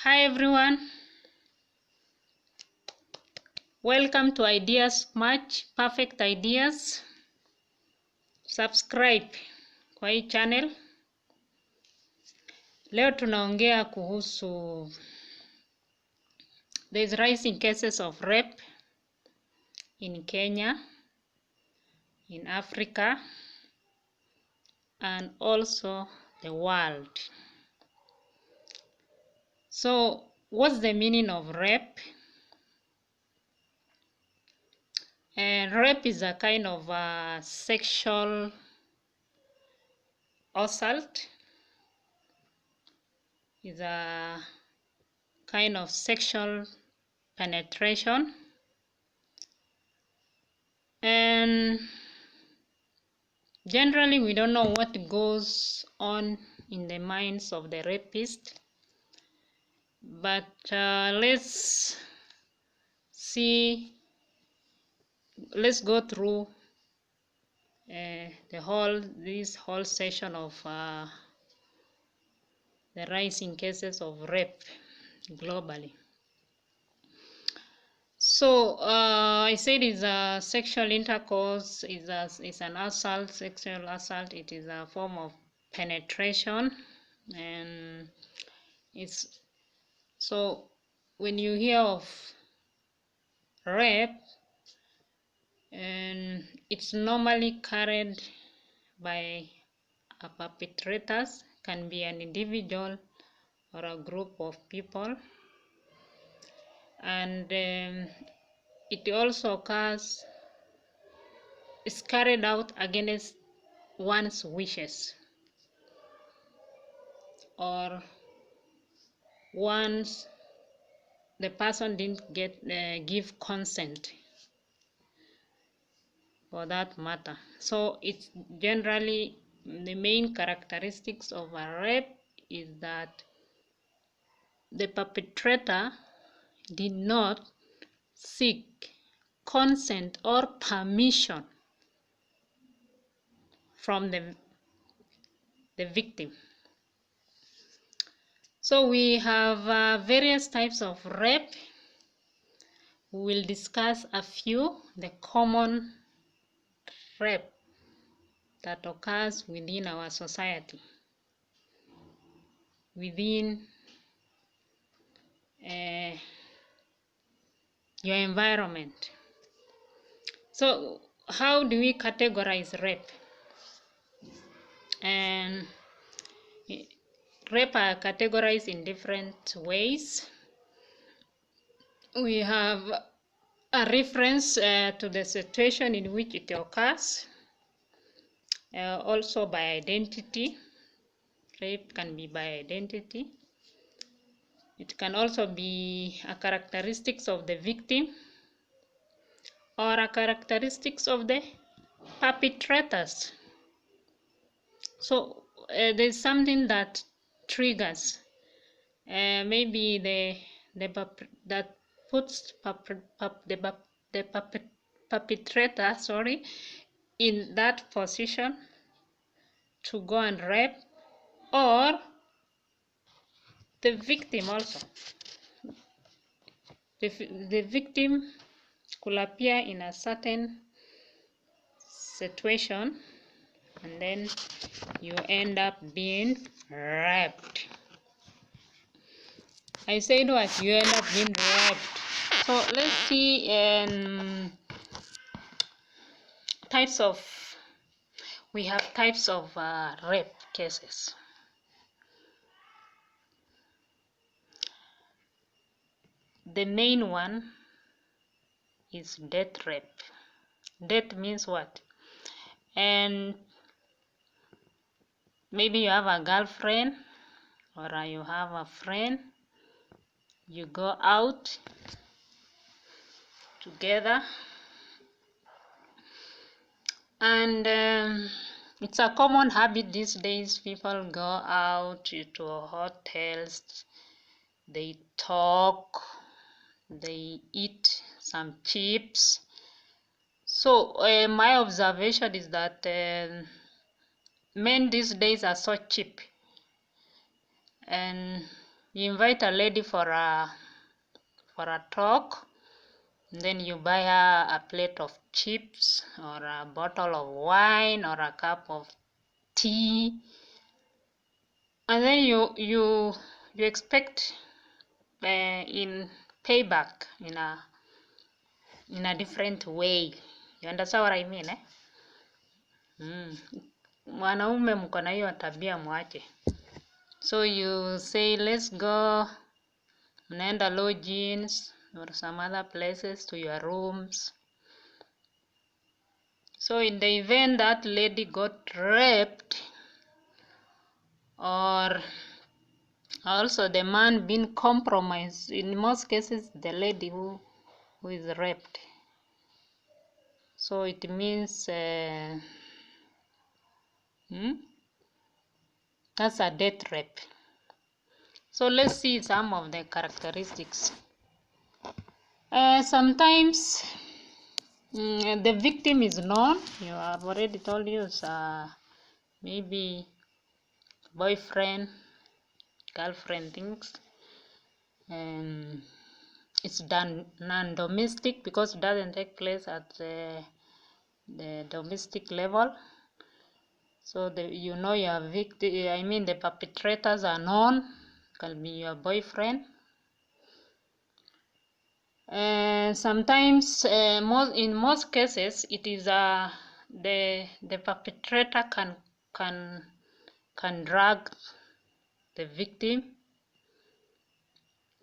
Hi everyone, welcome to Ideas Match Perfect Ideas. Subscribe kwa hii channel. Leo tunaongea kuhusu there's rising cases of rape in Kenya, in Africa, and also the world. So, what's the meaning of rape? Rape is a kind of sexual assault. Is a kind of sexual penetration, and generally we don't know what goes on in the minds of the rapist, but let's go through this whole session of the rising cases of rape globally. So I said it's a sexual intercourse, is an assault, sexual assault. It is a form of penetration, and it's so when you hear of rape, and it's normally carried by a perpetrators, can be an individual or a group of people, and it also occurs, is carried out against one's wishes, or once the person didn't give consent for that matter. So it's generally the main characteristics of a rape is that the perpetrator did not seek consent or permission from the victim. So we have various types of rape. We will discuss a few, the common rape that occurs within our society, within your environment. So how do we categorize rape? And rape are categorized in different ways. We have a reference to the situation in which it occurs, also by identity. Rape can be by identity. It can also be a characteristics of the victim or a characteristics of the perpetrators. So there's something that triggers, maybe that puts the perpetrator, in that position to go and rape, or the victim also. The victim could appear in a certain situation, and then you end up being raped. I said what? You end up being raped. So let's see types of, we have types of rape cases. The main one is death rape. Death means what? And maybe you have a girlfriend or you have a friend, you go out together, and it's a common habit these days. People go out to hotels, they talk, they eat some chips. So my observation is that men these days are so cheap, and You invite a lady for a talk, and then you buy her a plate of chips or a bottle of wine or a cup of tea, and then you expect in payback in a different way. You understand what I mean, eh? Mwanaume mko na hiyo tabia mwache. So you say let's go, mnaenda lodgings or some other places to your rooms. So in the event that lady got raped, or also the man been compromised, in most cases the lady who is raped. So it means that's a death rape. So let's see some of the characteristics. Sometimes the victim is known. You have already told you, maybe boyfriend, girlfriend things. It's done non-domestic because it doesn't take place at the domestic level. So your victim, I mean the perpetrators are known, can be your boyfriend. Sometimes, in most cases, it is the perpetrator can drag the victim,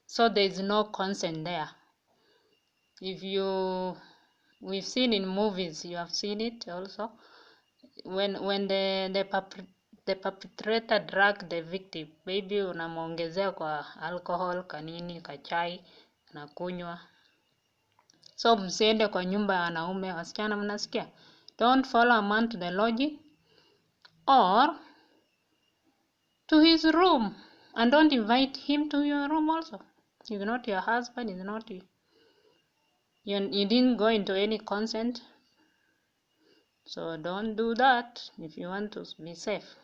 so there is no consent there. We've seen in movies, you have seen it also, when the perpetrator drag the victim, maybe unamwongezea kwa alcohol kanini kachai na kunywa. So msiende kwa nyumba ya wanaume. Wasichana mnasikia? Don't follow a man to the lodging or to his room, and don't invite him to your room also. He's not your husband, he's not you. You didn't go into any consent. So don't do that if you want to be safe.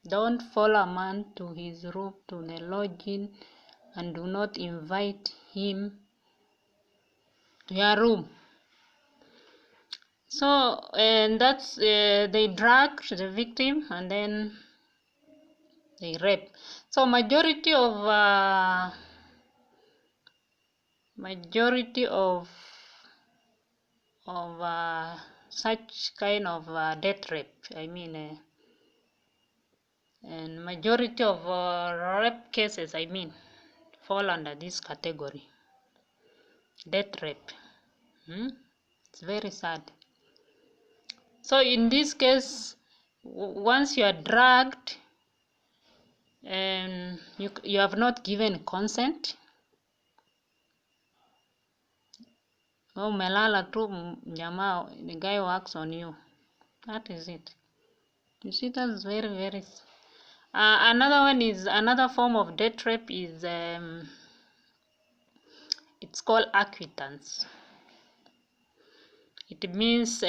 Don't follow a man to his room, to the lodging, and do not invite him to your room. So, and that's they drag the victim and then they rape. So majority of such kind of death rape, I mean, and majority of rape cases, I mean, fall under this category, death rape. It's very sad. So in this case, once you are dragged and you have not given consent, umelala tu jamaa, the guy works on you. That is it. You see, that's very, very. Another form of death rape is it's called acquittance. It means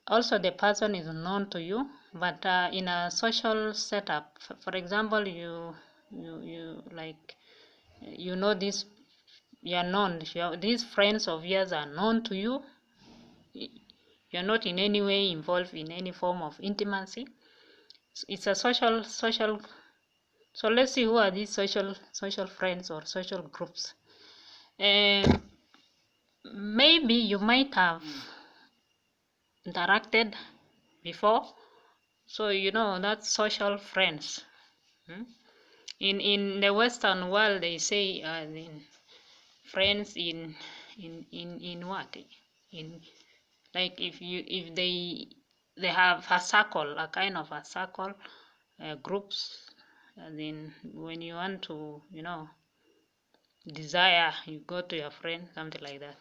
also the person is known to you, but in a social setup. For example, you like, this, you are known. These friends of yours are known to you. You're not in any way involved in any form of intimacy. It's a social. So let's see who are these social friends or social groups. Maybe you might have interacted before, so that's social friends. In the Western world, they say friends in what, in, like, if they have a circle, a kind of a circle, groups, and then when you want to desire, you go to your friend, something like that.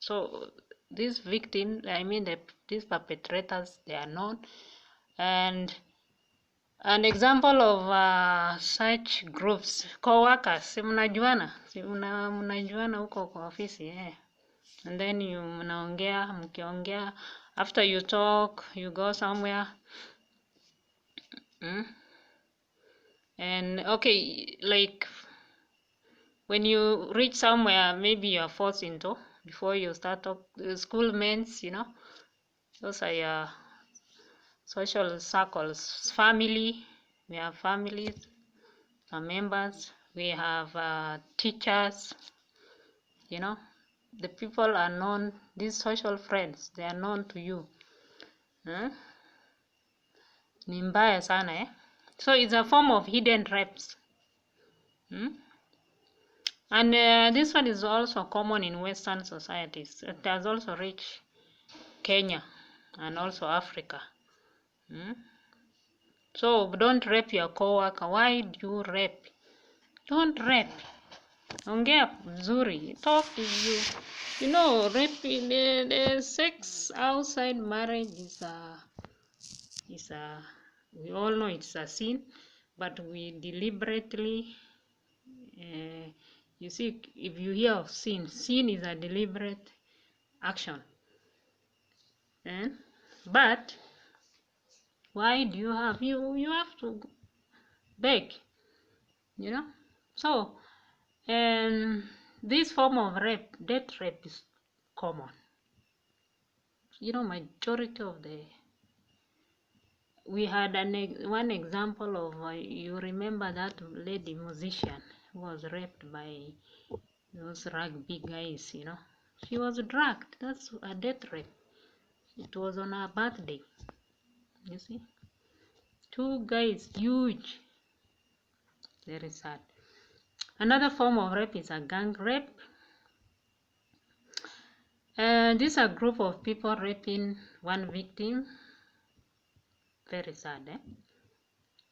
So these victims, I mean these perpetrators, they are known. And an example of such groups, co-workers, si mnajuana huko kwa ofisi, and then mkiongea, after you talk, you go somewhere, And okay, like when you reach somewhere, maybe you are forced into before you start up school mates, those are your social circles. Family, we have families, members, we have teachers, the people are known, these social friends, they are known to you. Ni mbaya sana So it's a form of hidden reps. And this one is also common in Western societies. It has also reached Kenya and also Africa. So don't rape your coworker. Why do you rape? Don't rape. Ongea mzuri. Talk to you. Rape, the sex outside marriage we all know it's a sin, but we deliberately, you see, if you hear of sin is a deliberate action. But why do you have to beg, So this form of rape, death rape, is common. Majority of we had one example of you remember that lady musician who was raped by those rugby guys. She was drugged. That's a death rape. It was on her birthday. You see, two guys, huge. Very sad. Another form of rape is a gang rape. This is a group of people raping one victim. Very sad.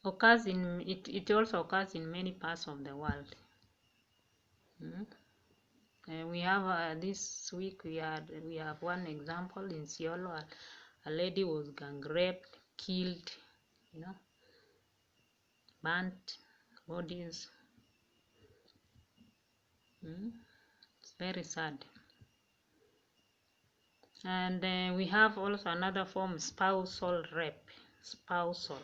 It also occurs in many parts of the world. We have this week we have one example in Seoul. A lady was gang raped, killed, burnt bodies. It's very sad. And we have also another form, spousal rape. Spousal.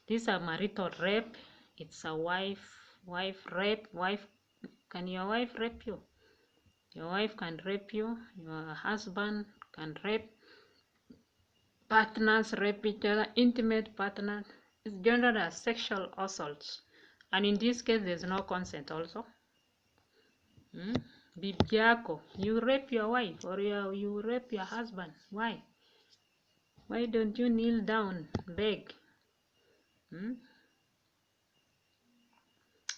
These are marital rape. It's a wife rape. Can your wife rape you? Your wife can rape you. Your husband can rape. Partners rape each other. Intimate partners. It's generally as sexual assaults. And in this case, there's no consent also. Bibi yako, you rape your wife or you rape your husband. Why? Why don't you kneel down, beg?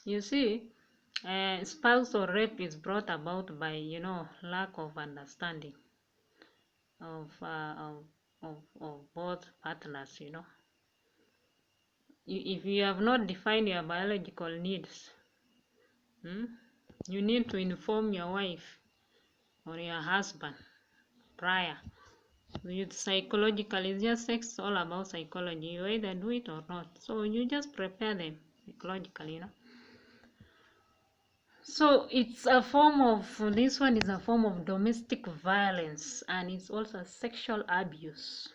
You see, spousal rape is brought about by lack of understanding of both partners. If you have not defined your biological needs, you need to inform your wife or your husband prior. Psychologically, it's just sex, all about psychology. You either do it or not. So you just prepare them psychologically, So it's a form of, this one is a form of domestic violence, and it's also sexual abuse.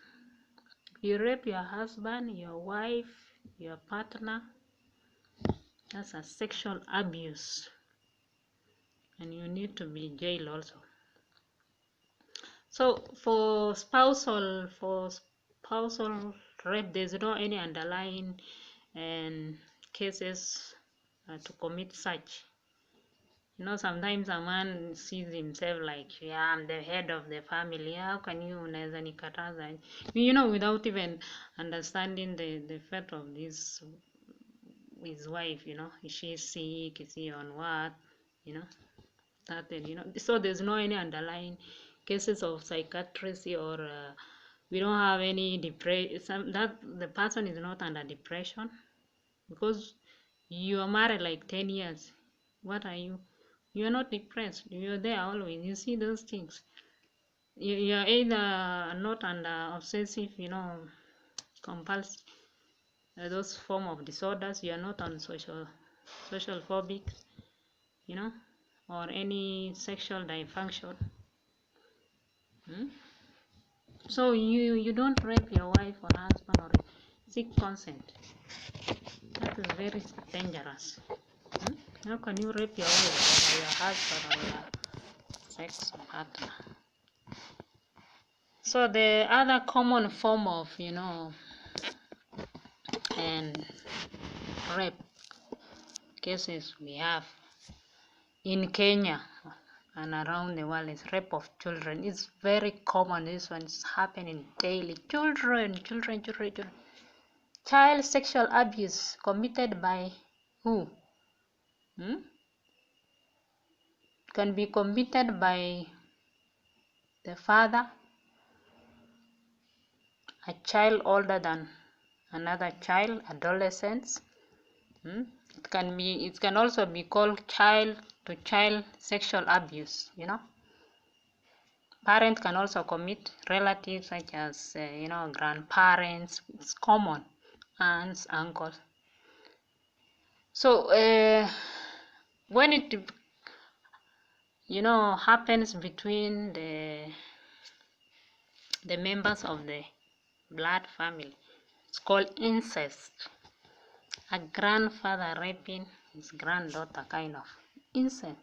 If you rape your husband, your wife, your partner, that's a sexual abuse, and you need to be jailed also. So for spousal rape, there's no any underlying cases to commit such. Sometimes a man sees himself like, yeah, I'm the head of the family. How can you unaweza nikataza? Without even understanding the fate of his wife. Is she sick? Is he on what? So there's no any underlying cases of psychiatry or we don't have any depression. That the person is not under depression because you are married like 10 years. What are you? You are not depressed. You are there always. You see those things. You are either not under obsessive, compulsive, those form of disorders. You are not on social phobic, or any sexual dysfunction. So you don't rape your wife or husband, or seek consent. That is very dangerous. How can you rape your wife or your husband or your sex partner? So the other common form of, and rape cases we have in Kenya and around the world is rape of children. It's very common. This one is happening daily. Children. Child sexual abuse committed by who? Can be committed by the father, a child older than another child, adolescents. It can also be called child to child sexual abuse. Parents can also commit, relatives such as grandparents. It's common, aunts, uncles. So when it happens between the members of the blood family, it's called incest. A grandfather raping his granddaughter, kind of incest.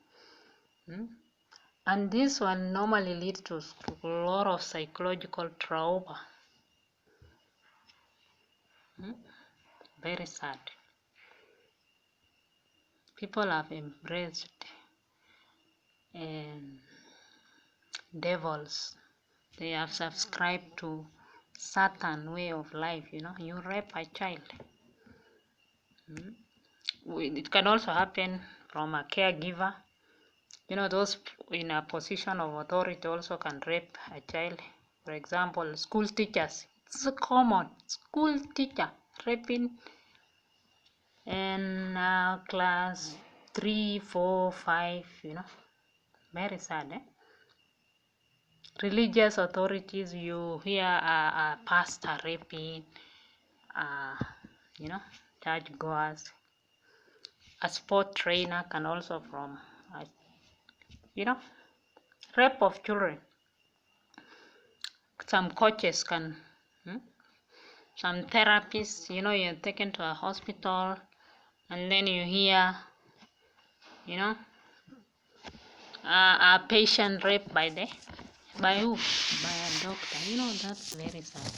And this one normally leads to a lot of psychological trauma. Very sad. People have embraced devils. They have subscribed to Satan way of life. You rape a child. It can also happen from a caregiver. Those in a position of authority also can rape a child. For example, school teachers. It's common. School teacher raping in class 3, 4, 5. Very sad. Religious authorities, you hear a pastor raping, churchgoers. A sport trainer can also rape of children. Some coaches can, some therapists, you're taken to a hospital and then you hear, a patient raped by who? By a doctor. That's very sad.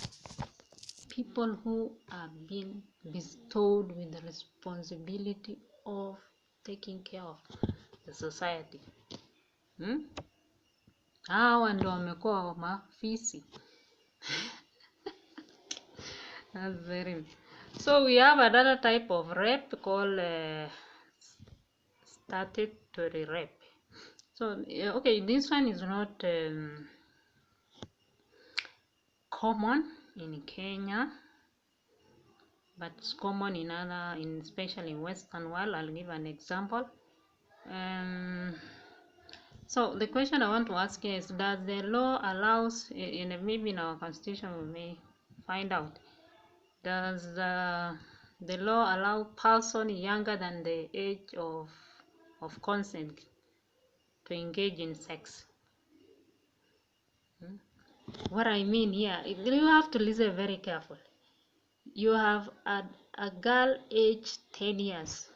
People who are being bestowed with the responsibility of taking care of the society. Hawa ndio wamekuwa mafisi. That's very. So we have another type of rape called statutory rape. So okay, this one is not common in Kenya, but it's common especially in Western world. I'll give an example. So the question I want to ask is, does the law allows, maybe in our constitution we may find out, does the law allow person younger than the age of consent to engage in sex? What I mean here, you have to listen very carefully. You have a girl aged 10 years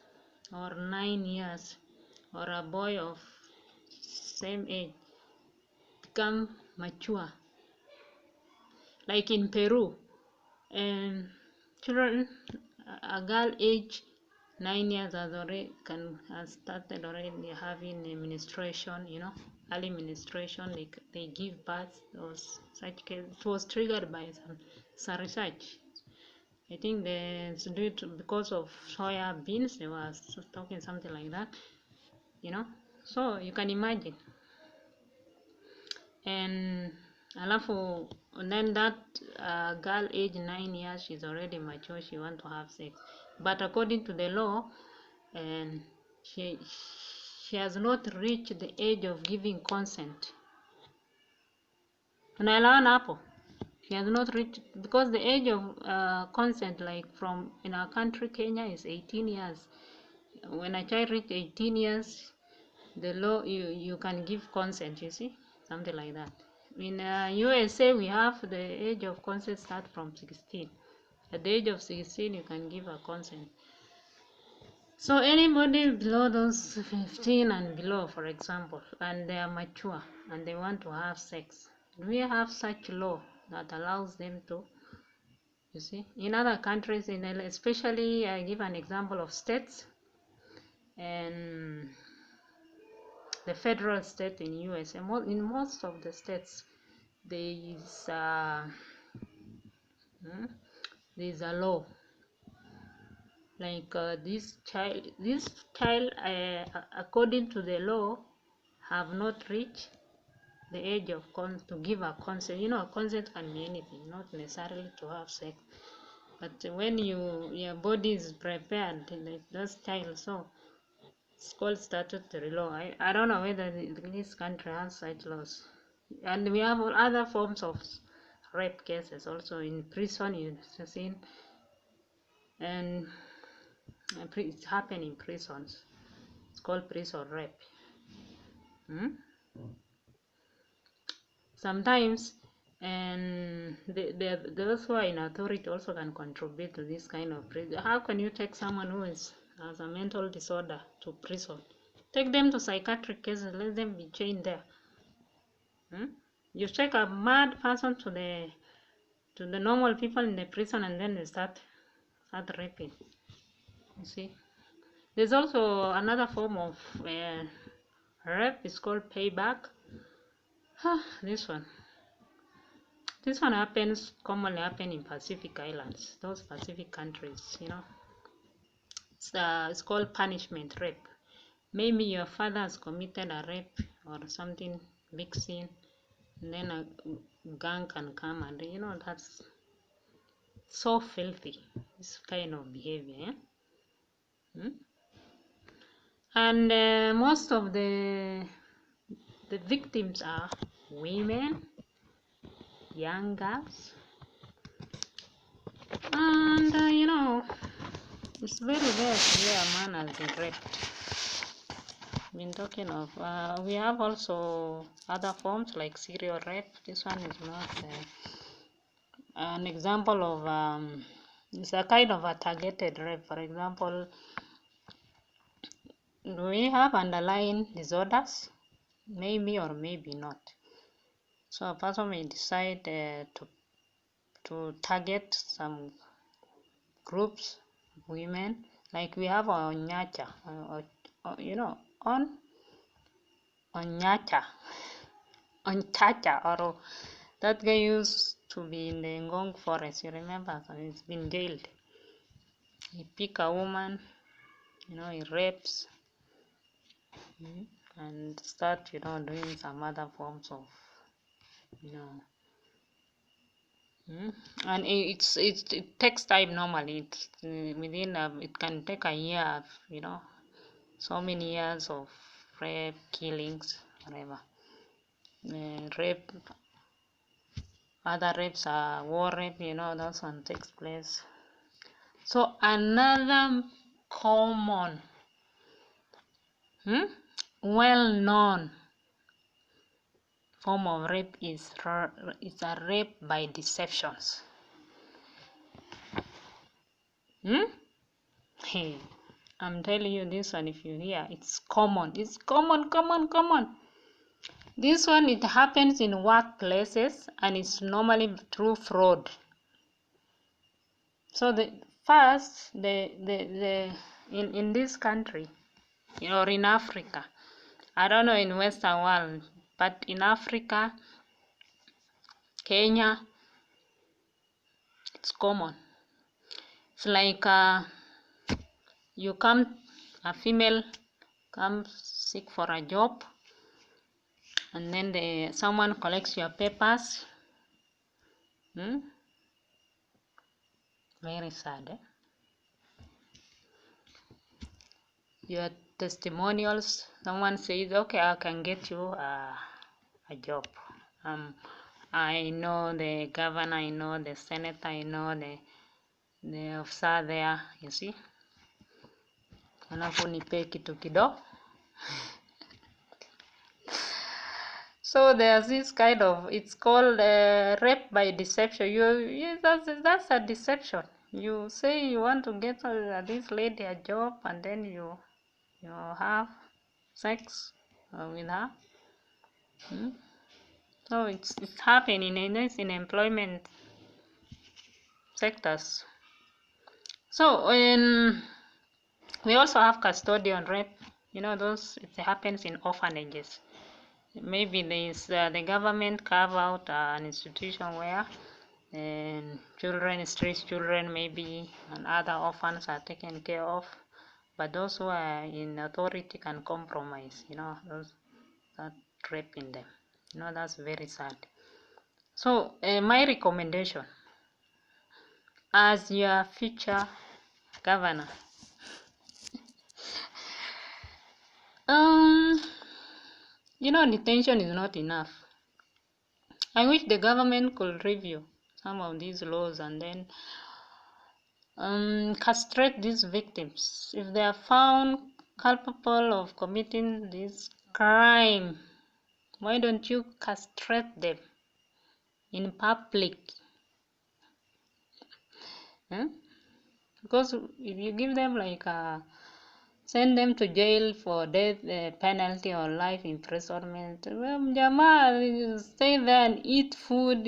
or 9 years or a boy of same age become mature, like in Peru, and children, a girl age 9 years has started already having a menstruation, early menstruation. They give birth. Those such cases, it was triggered by some research. I think because of soya beans, they were talking something like that, so you can imagine. And then that girl age 9 years, she's already mature, she wants to have sex, but according to the law, and she has not reached the age of giving consent. She has not reached, because the age of consent, like from in our country Kenya, is 18 years. When a child reaches 18 years, the law, you can give consent, you see, something like that. In USA, we have the age of consent start from 16. At the age of 16, you can give a consent. So anybody below those 15 and below, for example, and they are mature and they want to have sex, we have such law that allows them to. You see, in other countries, especially I give an example of states and the federal state in US. And in most of the states, there is a law like this child according to the law have not reached the age of to give a consent. You know, consent can be anything, not necessarily to have sex, but when your body is prepared, like this child, so it's called statutory law. I don't know whether this country has such laws. And we have other forms of rape cases also in prison, you've seen, and it's happening in prisons. It's called prison rape. Sometimes, and those who are in authority also can contribute to this kind of prison. How can you take someone who has a mental disorder to prison? Take them to psychiatric cases, let them be chained there. You take a mad person to the normal people in the prison and then they start raping. You see, there's also another form of rape. It's called payback. This one commonly happen in Pacific Islands, those Pacific countries, you know. It's called punishment rape. Maybe your father has committed a rape or something, big sin, and then a gang can come and, you know, that's so filthy, this kind of behavior. And most of the victims are women, young girls, and you know, it's very rare to hear a man has been raped. Been talking of we have also other forms like serial rape. This one is not an example of it's a kind of a targeted rape. For example, we have underlying disorders, maybe or maybe not. So a person may decide to target some groups, women, like we have on Nyacha, you know, on Nyacha, on Chacha, or that guy used to be in the Ngong forest, you remember, so he's been jailed. He pick a woman, you know, he rapes, and start, you know, doing some other forms of, you know, and it takes time normally. It's within it can take a year, you know, so many years of rape, killings, whatever. Rape, other rapes are war rape, you know, that one takes place. So another common, well-known form of rape is a rape by deceptions. Hey, I'm telling you this one, if you hear, it's common. It's common. This one, it happens in workplaces and it's normally through fraud. So in this country, you know, in Africa, I don't know in Western world, but in Africa, Kenya, it's common. It's like a female comes seek for a job, and then someone collects your papers. Very sad. Your testimonials. Someone says, "Okay, I can get you a job. I know the governor, I know the senator, I know the officer there." You see, alafu nipe kitu kidogo. So there's this kind of, it's called rape by deception. That's a deception. You say you want to get this lady a job, and then you have sex with her. So it's happening in employment sectors. So we also have custodian rape. Those it happens in orphanages. Maybe the government carve out an institution where street children maybe, and other orphans are taken care of. But those who are in authority can compromise, those that raping them. That's very sad. So my recommendation as your future governor, detention is not enough. I wish the government could review some of these laws and then castrate these victims. If they are found culpable of committing this crime, why don't you castrate them in public? Because if you give them send them to jail for death penalty or life imprisonment, well, Jamal, stay there and eat food,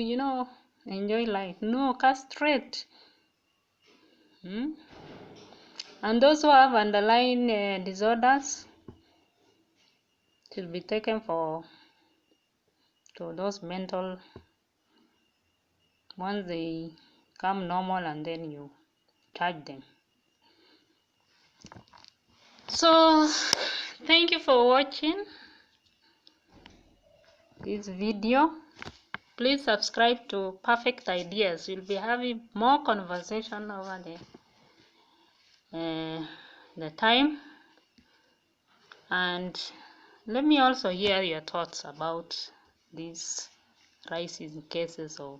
enjoy life. No, castrate. And those who have underlying disorders should be taken to those mental, once they come normal, and then you charge them. So thank you for watching this video. Please subscribe to Perfect Ideas. We'll be having more conversation over the time. And let me also hear your thoughts about these rising cases of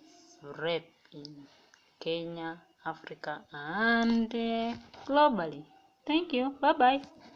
rape in Kenya, Africa, and globally. Thank you. Bye-bye.